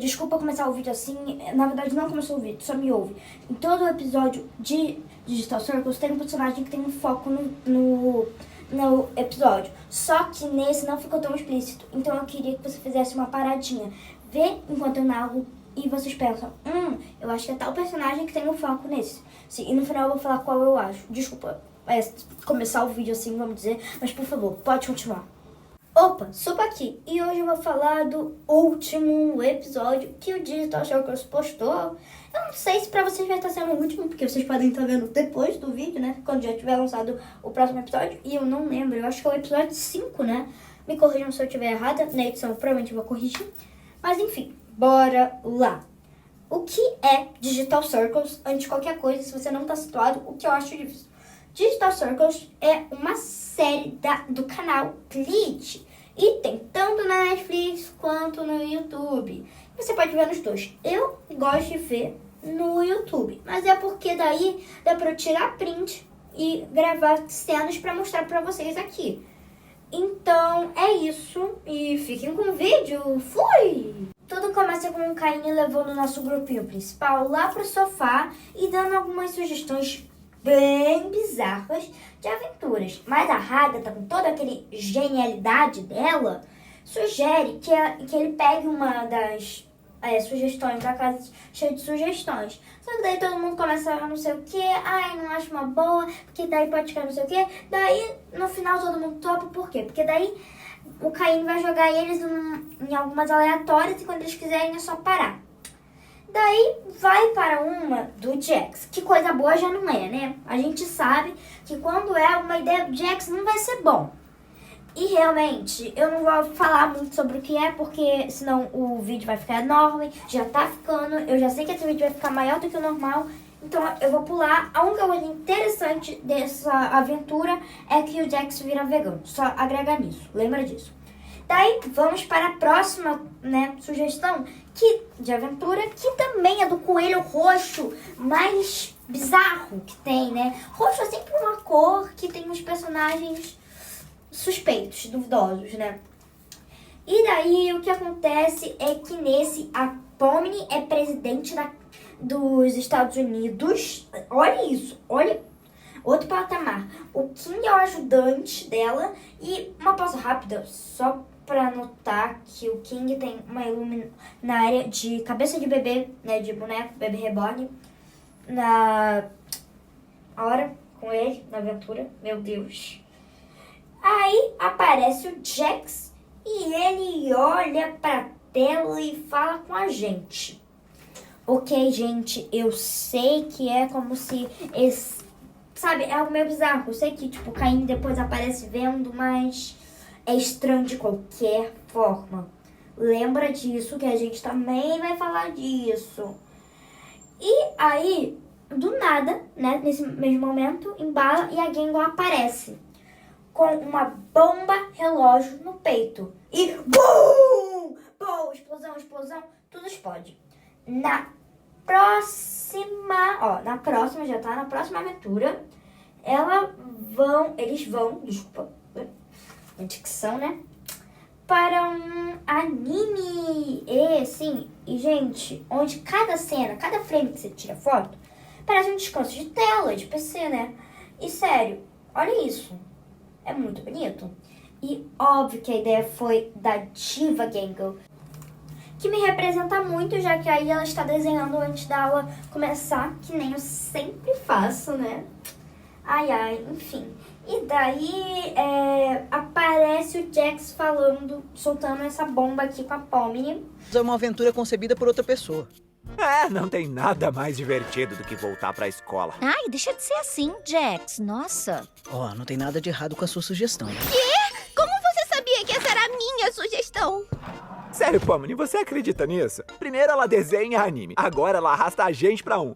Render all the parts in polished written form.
desculpa começar o vídeo assim, na verdade não começou o vídeo, só me ouve. Em todo o episódio de Digital Circles tem um personagem que tem um foco no episódio. Só que nesse não ficou tão explícito, então eu queria que você fizesse uma paradinha. Vê enquanto eu narro e vocês pensam, eu acho que é tal personagem que tem um foco nesse. Sim, e no final eu vou falar qual eu acho. Desculpa começar o vídeo assim, vamos dizer, mas por favor, pode continuar. Opa, Supa aqui, e hoje eu vou falar do último episódio que o Digital Circles postou. Eu não sei se pra vocês vai estar sendo o último, porque vocês podem estar vendo depois do vídeo, né? Quando já tiver lançado o próximo episódio, e eu não lembro, eu acho que é o episódio 5, né? Me corrijam se eu estiver errada, na edição eu provavelmente vou corrigir. Mas enfim, bora lá. O que é Digital Circles? Antes de qualquer coisa, se você não tá situado, o que eu acho disso? Digital Circles é uma série do canal Glitch e tem tanto na Netflix quanto no YouTube. Você pode ver nos dois. Eu gosto de ver no YouTube, mas é porque daí dá pra eu tirar print e gravar cenas pra mostrar pra vocês aqui. Então é isso e fiquem com o vídeo. Fui! Tudo começa com o Caine levando o nosso grupinho principal lá pro sofá e dando algumas sugestões bem bizarras de aventuras. Mas a Hagatha, com toda aquela genialidade dela, sugere que ele pegue uma das sugestões da casa cheia de sugestões. Só que daí todo mundo começa a não sei o que, não acho uma boa, porque daí pode ficar não sei o que. Daí, no final, todo mundo topa, por quê? Porque daí o Caine vai jogar eles em algumas aleatórias e quando eles quiserem é só parar. Daí vai para uma do Jax, que coisa boa já não é, né? A gente sabe que quando é uma ideia do Jax não vai ser bom. E realmente, eu não vou falar muito sobre o que é, porque senão o vídeo vai ficar enorme, já tá ficando, eu já sei que esse vídeo vai ficar maior do que o normal, então eu vou pular. A única coisa interessante dessa aventura é que o Jax vira vegano, só agregar nisso, lembra disso. Daí vamos para a próxima, sugestão de aventura, que também é do coelho roxo mais bizarro que tem, né? Roxo é sempre uma cor que tem uns personagens suspeitos, duvidosos, né? E daí o que acontece é que nesse a Pomni é presidente dos Estados Unidos. Olha isso, olha outro patamar. O King é o ajudante dela e uma pausa rápida só pra notar que o King tem uma luminária de cabeça de bebê, né, de boneco, bebê reborn, na hora com ele, na aventura, meu Deus. Aí aparece o Jax e ele olha pra tela e fala com a gente. Ok, gente, eu sei que é como se sabe, é algo meio bizarro. Eu sei que, tipo, o Caine depois aparece vendo, mas é estranho de qualquer forma. Lembra disso, que a gente também vai falar disso. E aí, do nada, né, nesse mesmo momento, embala e a Gengar aparece com uma bomba relógio no peito. E BUM! Bom, explosão, tudo explode. Na próxima aventura, eles vão, desculpa, dicção, né? Para um anime. E gente, onde cada cena, cada frame que você tira foto, parece um descanso de tela, de PC, né? E sério, olha isso. É muito bonito. E óbvio que a ideia foi da Diva Gengar, que me representa muito, já que aí ela está desenhando antes da aula começar, que nem eu sempre faço, né? Enfim. E daí aparece o Jax soltando essa bomba aqui com a Pomni. É uma aventura concebida por outra pessoa. Não tem nada mais divertido do que voltar pra escola. Ai, deixa de ser assim, Jax. Nossa. Não tem nada de errado com a sua sugestão. Quê? Como você sabia que essa era a minha sugestão? Sério, Pomni, você acredita nisso? Primeiro ela desenha anime, agora ela arrasta a gente pra um.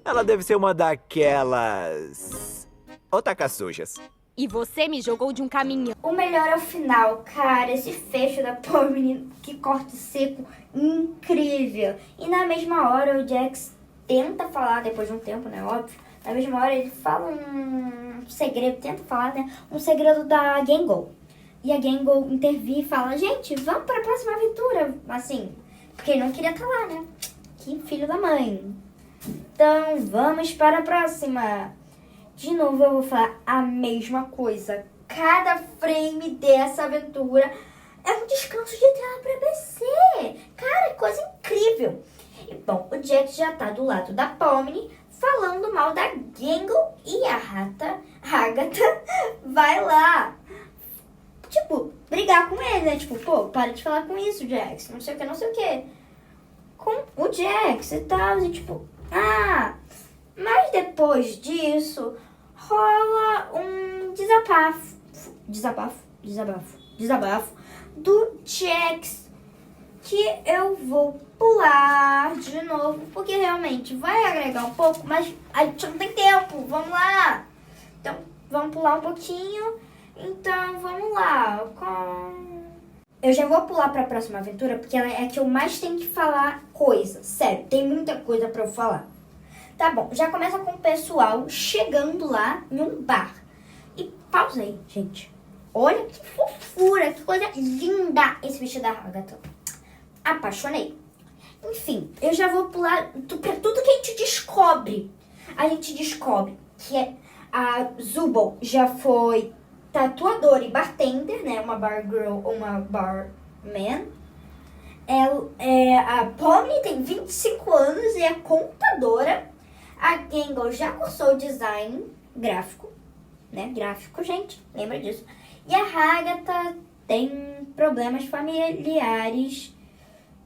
Ela deve ser uma daquelas otakas sujas. E você me jogou de um caminhão. O melhor é o final, cara. Esse fecho da Pomni, que corte seco, incrível. E na mesma hora o Jax tenta falar, depois de um tempo, né, óbvio. Na mesma hora ele fala um segredo, tenta falar, né, um segredo da Gengar. E a Gengar intervir e fala, gente, vamos para a próxima aventura. Assim, Porque ele não queria estar lá, né? Que filho da mãe. Então, vamos para a próxima. De novo, eu vou falar a mesma coisa. Cada frame dessa aventura é um descanso de tela pra PC. Cara, coisa incrível. E, bom, o Jax já tá do lado da Pomni, falando mal da Gangle, e a Agatha vai lá, tipo, brigar com ele, né? Tipo, pô, para de falar com isso, Jax, não sei o que, não sei o que. Com o Jax e tal, e tipo, mas depois disso, rola um desabafo do Jax, que eu vou pular de novo, porque realmente vai agregar um pouco, mas a gente não tem tempo, vamos lá. Então, vamos pular um pouquinho, então vamos lá. Eu já vou pular para a próxima aventura, porque ela é a que eu mais tenho que falar coisa, sério, tem muita coisa para eu falar. Tá bom, já começa com o pessoal chegando lá em um bar. E pausa aí, gente. Olha que fofura, que coisa linda esse vestido da Agatha. Apaixonei. Enfim, eu já vou pular pra tudo que a gente descobre. A gente descobre que a Zubul já foi tatuadora e bartender, né? Uma bar girl ou uma barman. A Pomni tem 25 anos e é contadora. A Gangle já cursou design gráfico, né? Gráfico, gente, lembra disso. E a Agatha tem problemas familiares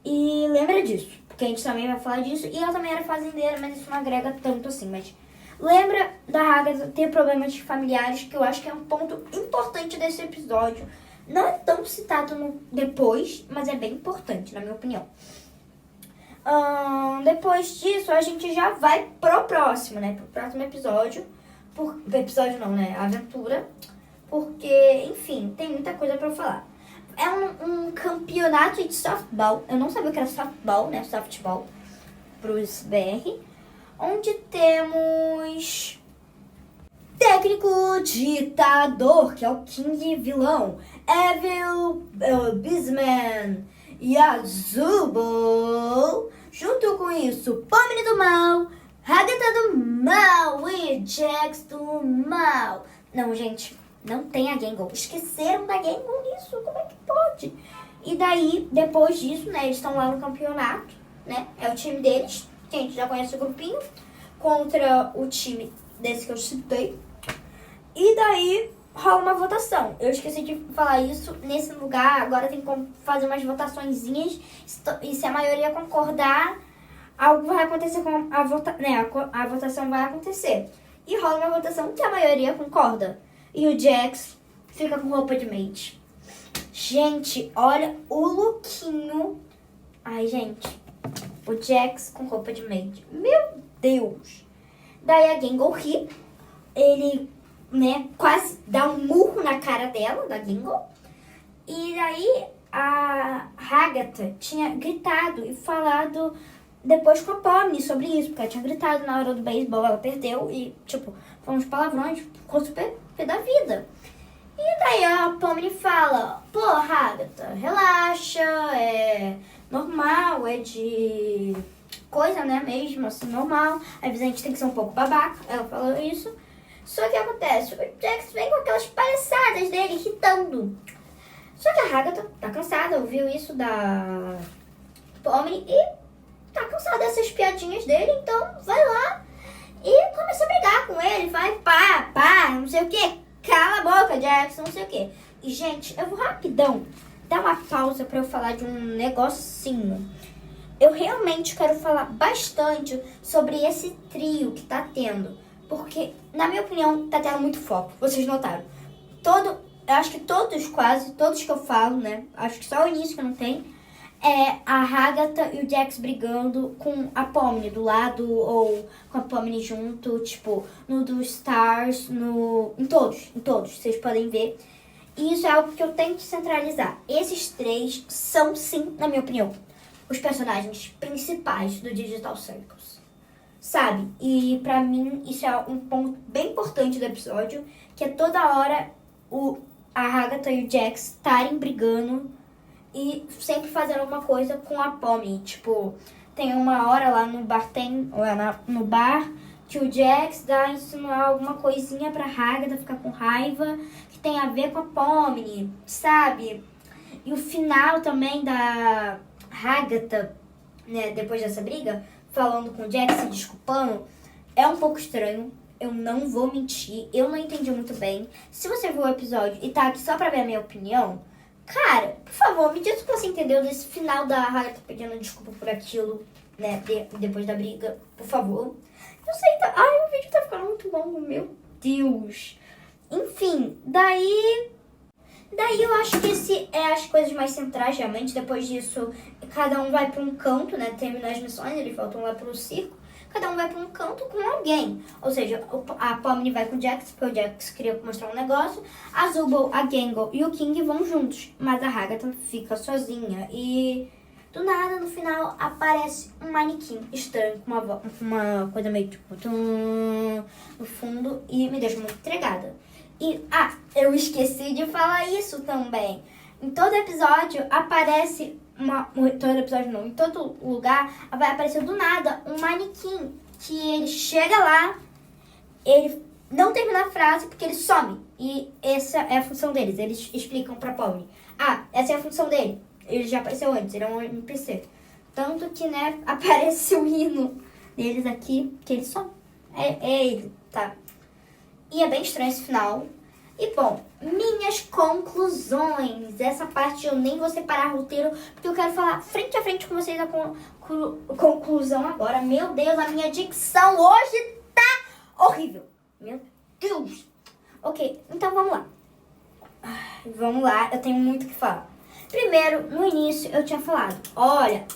e lembra disso, porque a gente também vai falar disso. E ela também era fazendeira, mas isso não agrega tanto assim. Mas lembra da Agatha ter problemas familiares, que eu acho que é um ponto importante desse episódio. Não é tão citado depois, mas é bem importante, na minha opinião. Depois disso, a gente já vai pro próximo, né? Pro próximo episódio. Episódio não, né? Aventura. Porque, enfim, tem muita coisa pra eu falar. É um campeonato de softball. Eu não sabia que era softball, né? Softball. Pros BR. Onde temos técnico ditador, que é o King vilão. Evil Beastman e a Zubul. Junto com isso, Pomni do mal, Agatha do mal e Jax do mal. Não, gente, não tem a Gangle. Esqueceram da Gangle nisso, como é que pode? E daí, depois disso, né, eles estão lá no campeonato, né? É o time deles, que a gente já conhece o grupinho, contra o time desse que eu citei. E daí rola uma votação. Eu esqueci de falar isso. Nesse lugar, agora tem como fazer umas votaçõezinhas. E se a maioria concordar, algo vai acontecer com a votação, né? A votação vai acontecer. E rola uma votação que a maioria concorda. E o Jax fica com roupa de maid. Gente, olha o lookinho. Ai, gente. O Jax com roupa de maid. Meu Deus. Daí a Gangle ri. Ele, né, quase dá um murro na cara dela, da Gangle. E daí a Agatha tinha gritado e falado depois com a Pomni sobre isso, porque ela tinha gritado na hora do beisebol, ela perdeu e, tipo, foram uns palavrões, ficou super pé da vida. E daí a Pomni fala, pô, Agatha, relaxa, é normal, é de coisa, né, mesmo, assim, normal. Às vezes a gente tem que ser um pouco babaca, ela falou isso. Só que acontece, o Jax vem com aquelas palhaçadas dele, irritando. Só que a Agatha tá cansada, ouviu isso da Pomni e tá cansada dessas piadinhas dele, então vai lá e começa a brigar com ele, vai pá, não sei o que, cala a boca, Jax, não sei o que. E, gente, eu vou rapidão dar uma pausa pra eu falar de um negocinho. Eu realmente quero falar bastante sobre esse trio que tá tendo. Porque, na minha opinião, tá tendo muito foco. Vocês notaram? Eu acho que quase todos que eu falo, né? Acho que só o início que não tem. É a Agatha e o Jax brigando com a Pomni do lado. Ou com a Pomni junto. Tipo, no do Stars, em todos. Vocês podem ver. E isso é algo que eu tenho que centralizar. Esses três são, sim, na minha opinião, os personagens principais do Digital Circus. Sabe? E pra mim isso é um ponto bem importante do episódio, que é toda hora a Agatha e o Jax estarem brigando e sempre fazendo alguma coisa com a Pomni. Tipo, tem uma hora lá no bar, no bar, que o Jax dá a insinuar alguma coisinha pra Agatha ficar com raiva, que tem a ver com a Pomni, sabe? E o final também da Agatha, né, depois dessa briga, falando com o Jax, se desculpando, é um pouco estranho. Eu não vou mentir, eu não entendi muito bem. Se você viu o episódio e tá aqui só pra ver a minha opinião, cara, por favor, me diz o que você entendeu desse final da Agatha pedindo desculpa por aquilo, né, depois da briga, por favor. Eu sei, tá... Ai, o vídeo tá ficando muito longo, meu Deus. Enfim, daí eu acho que esse é as coisas mais centrais, realmente. Depois disso, cada um vai pra um canto, né, termina as missões, eles voltam lá pro circo. Cada um vai pra um canto com alguém. Ou seja, a Pomni vai com o Jax, porque o Jax queria mostrar um negócio. A Zubul, a Gangle e o King vão juntos. Mas a Agatha fica sozinha. E do nada, no final, aparece um manequim estranho, com uma coisa meio tipo no fundo. E me deixa muito entregada. E, eu esqueci de falar isso também. Em todo episódio aparece em todo lugar vai aparecer do nada um manequim que ele chega lá, ele não termina a frase porque ele some. E essa é a função deles. Eles explicam pra Pomni. Essa é a função dele. Ele já apareceu antes, ele é um NPC. Tanto que, né, aparece o hino deles aqui, que ele some. É ele, tá? E é bem estranho esse final. E, bom, minhas conclusões. Essa parte eu nem vou separar roteiro, porque eu quero falar frente a frente com vocês a conclusão agora. Meu Deus, a minha dicção hoje tá horrível. Meu Deus. Ok, então vamos lá. Vamos lá, eu tenho muito o que falar. Primeiro, no início eu tinha falado, olha,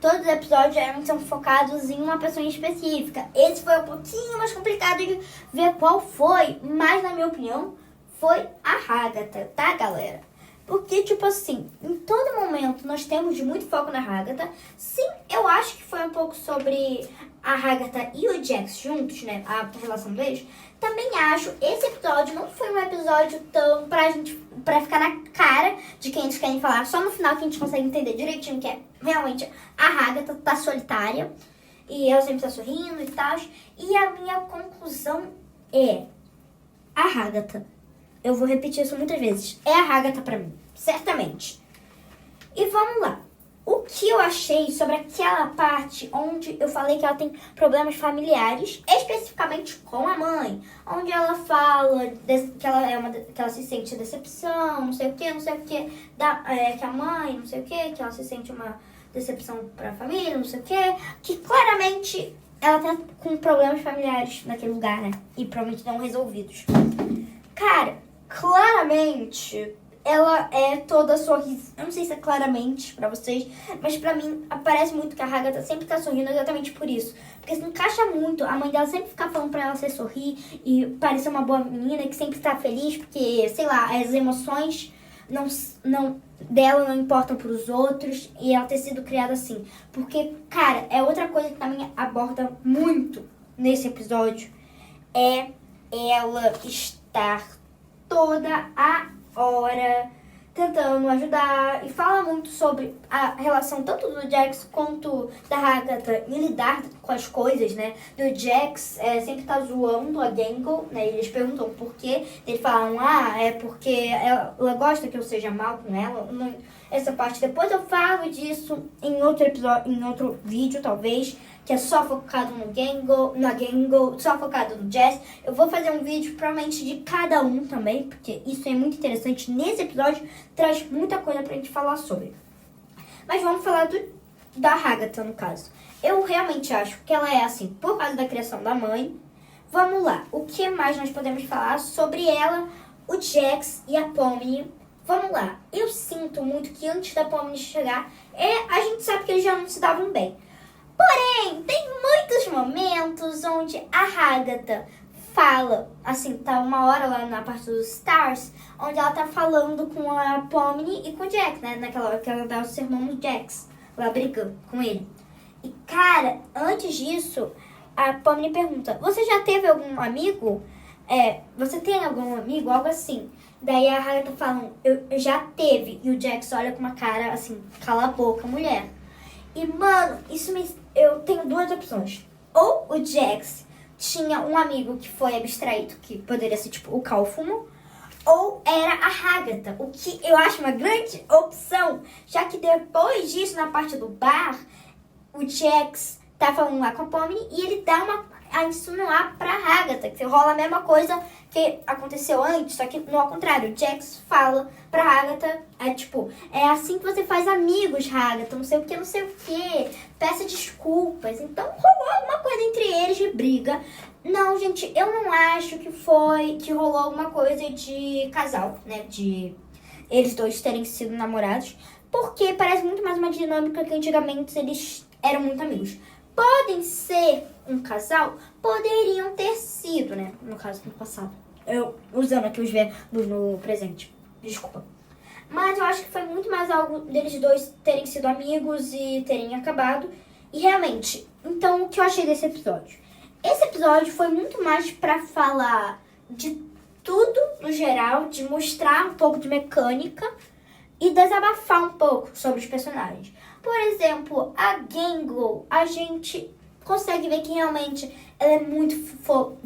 todos os episódios são focados em uma pessoa em específica. Esse foi um pouquinho mais complicado de ver qual foi, mas na minha opinião foi a Agatha, tá, galera? Porque, tipo assim, em todo momento nós temos muito foco na Agatha. Sim, eu acho que foi um pouco sobre a Agatha e o Jax juntos, né? A relação deles. Também acho, esse episódio não foi um episódio tão pra ficar na cara de quem eles querem falar. Só no final que a gente consegue entender direitinho que é realmente a Agatha tá solitária. E ela sempre tá sorrindo e tal. E a minha conclusão é a Agatha. Eu vou repetir isso muitas vezes. É a Agatha pra mim, certamente. E vamos lá. O que eu achei sobre aquela parte onde eu falei que ela tem problemas familiares, especificamente com a mãe, onde ela fala que ela se sente decepção, não sei o que, que a mãe, não sei o que ela se sente uma decepção pra família, não sei o que claramente ela tá com problemas familiares naquele lugar, né? E provavelmente não resolvidos. Cara, claramente ela é toda sorriso. Eu não sei se é claramente pra vocês, mas pra mim parece muito que a Agatha sempre tá sorrindo exatamente por isso. Porque se encaixa muito. A mãe dela sempre fica falando pra ela sorrir e parecer uma boa menina que sempre tá feliz, porque, sei lá, as emoções dela não importam pros outros e ela ter sido criada assim. Porque, cara, é outra coisa que também aborda muito nesse episódio, é ela estar toda a hora tentando ajudar, e fala muito sobre a relação tanto do Jax quanto da Agatha em lidar com as coisas, né? Do Jax sempre tá zoando a Gangle, né? Eles perguntam por quê, eles falam, é porque ela gosta que eu seja mal com ela. Essa parte depois eu falo disso em outro episódio, em outro vídeo talvez, que é só focado na Gangle, só focado no Jazz. Eu vou fazer um vídeo provavelmente de cada um também, porque isso é muito interessante. Nesse episódio traz muita coisa pra gente falar sobre. Mas vamos falar da Agatha, no caso. Eu realmente acho que ela é assim por causa da criação da mãe. Vamos lá, o que mais nós podemos falar sobre ela, o Jax e a Pomni? Vamos lá, eu sinto muito que antes da Pomni chegar, a gente sabe que eles já não se davam bem. Porém, tem muitos momentos onde a Agatha fala, assim, tá uma hora lá na parte dos Stars, onde ela tá falando com a Pomni e com o Jax, né? Naquela hora que ela dá o sermão no Jax, lá brigando com ele. E, cara, antes disso, a Pomni pergunta, você já teve algum amigo? Você tem algum amigo? Algo assim. Daí a Agatha fala, eu já teve. E o Jax olha com uma cara assim, cala a boca, mulher. E, mano, eu tenho duas opções. Ou o Jax tinha um amigo que foi abstraído, que poderia ser tipo o Cálfumo, ou era a Agatha, o que eu acho uma grande opção, já que depois disso, na parte do bar, o Jax tá falando lá com a Pomni e ele dá a insinuar pra Agatha, que rola a mesma coisa que aconteceu antes, só que no ao contrário, o Jax fala pra Agatha, é assim que você faz amigos, Agatha, não sei o que, peça desculpas. Então rolou alguma coisa entre eles de briga. Não, gente, eu não acho que rolou alguma coisa de casal, né, de eles dois terem sido namorados, porque parece muito mais uma dinâmica que antigamente eles eram muito amigos. Podem ser um casal? Poderiam ter sido, né? No caso, no passado. Eu usando aqui os verbos no presente. Desculpa. Mas eu acho que foi muito mais algo deles dois terem sido amigos e terem acabado. E realmente, então o que eu achei desse episódio? Esse episódio foi muito mais pra falar de tudo no geral, de mostrar um pouco de mecânica e desabafar um pouco sobre os personagens. Por exemplo, a Gangle, a gente consegue ver que realmente ela é muito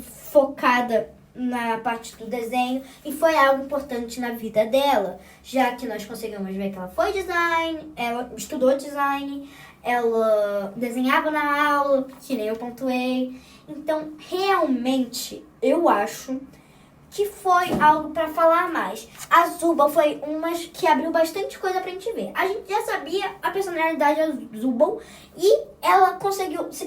focada na parte do desenho e foi algo importante na vida dela, já que nós conseguimos ver que ela foi design, ela estudou design, ela desenhava na aula, que nem eu pontuei. Então, realmente, eu acho que foi algo pra falar mais. A Zubal foi uma que abriu bastante coisa pra gente ver. A gente já sabia a personalidade da Zubal e ela conseguiu se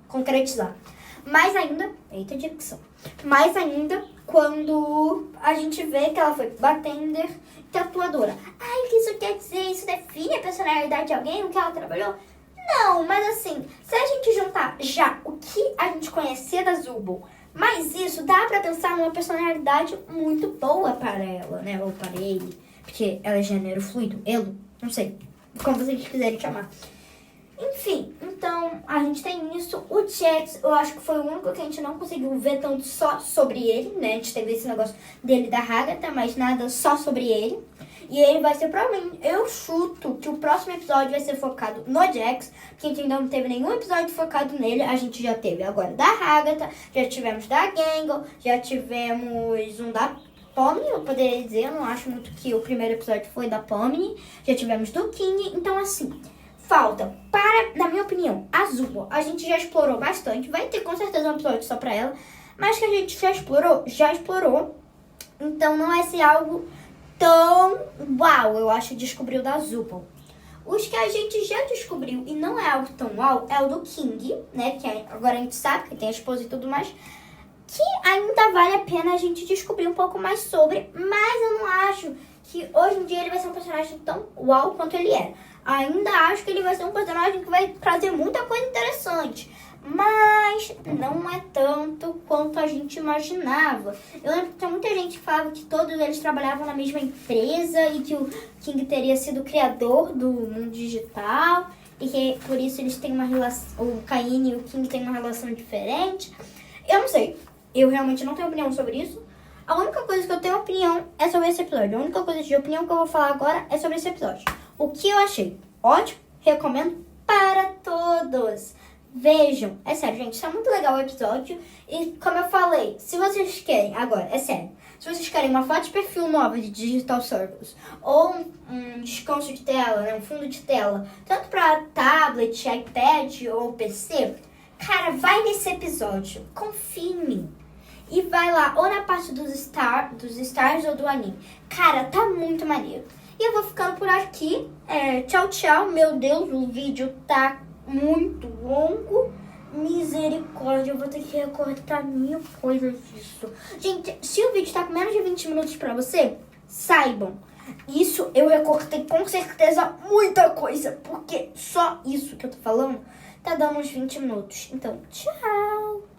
concretizar. Mais ainda, eita dicção. Mais ainda quando a gente vê que ela foi bartender e tatuadora. Ai, o que isso quer dizer? Isso define a personalidade de alguém, o que ela trabalhou? Não, mas assim, se a gente juntar já o que a gente conhecia da Zubal, mas isso dá pra pensar numa personalidade muito boa para ela, né? Ou para ele, porque ela é gênero fluido, elo, não sei, como vocês quiserem chamar. Enfim, então a gente tem isso. O Jax, eu acho que foi o único que a gente não conseguiu ver tanto só sobre ele, né? A gente teve esse negócio dele da Agatha, mas nada só sobre ele. E ele vai ser provavelmente, eu chuto que o próximo episódio vai ser focado no Jax, porque a gente ainda não teve nenhum episódio focado nele. A gente já teve agora da Agatha, já tivemos da Gangle, já tivemos um da Pomni, eu poderia dizer, eu não acho muito que o primeiro episódio foi da Pomni, já tivemos do King, então assim, falta, na minha opinião, a Zubal, a gente já explorou bastante, vai ter com certeza um episódio só pra ela, mas que a gente já explorou, então não vai ser algo tão uau, eu acho, descobriu da Zubal. Os que a gente já descobriu e não é algo tão uau é o do King, né, que agora a gente sabe que tem a esposa e tudo mais, que ainda vale a pena a gente descobrir um pouco mais sobre, mas eu não acho que hoje em dia ele vai ser um personagem tão uau quanto ele é. Ainda acho que ele vai ser um personagem que vai trazer muita coisa interessante, mas não é tanto quanto a gente imaginava. Eu lembro que tinha muita gente que falava que todos eles trabalhavam na mesma empresa e que o King teria sido o criador do mundo digital e que por isso eles têm uma relação, o Caine e o King têm uma relação diferente. Eu não sei, eu realmente não tenho opinião sobre isso. A única coisa que eu tenho opinião é sobre esse episódio. A única coisa de opinião que eu vou falar agora é sobre esse episódio. O que eu achei ótimo, recomendo para todos. Vejam, é sério, gente, isso é muito legal o episódio. E como eu falei, se vocês querem, agora, é sério, se vocês querem uma foto de perfil nova de Digital Circles ou um descanso de tela, né, um fundo de tela, tanto para tablet, iPad ou PC, cara, vai nesse episódio, confia em mim. E vai lá, ou na parte dos stars ou do anime. Cara, tá muito maneiro. E eu vou ficando por aqui. Tchau, tchau. Meu Deus, o vídeo tá muito longo. Misericórdia, eu vou ter que recortar mil coisas disso. Gente, se o vídeo tá com menos de 20 minutos pra você, saibam. Isso eu recortei com certeza muita coisa. Porque só isso que eu tô falando tá dando uns 20 minutos. Então, tchau.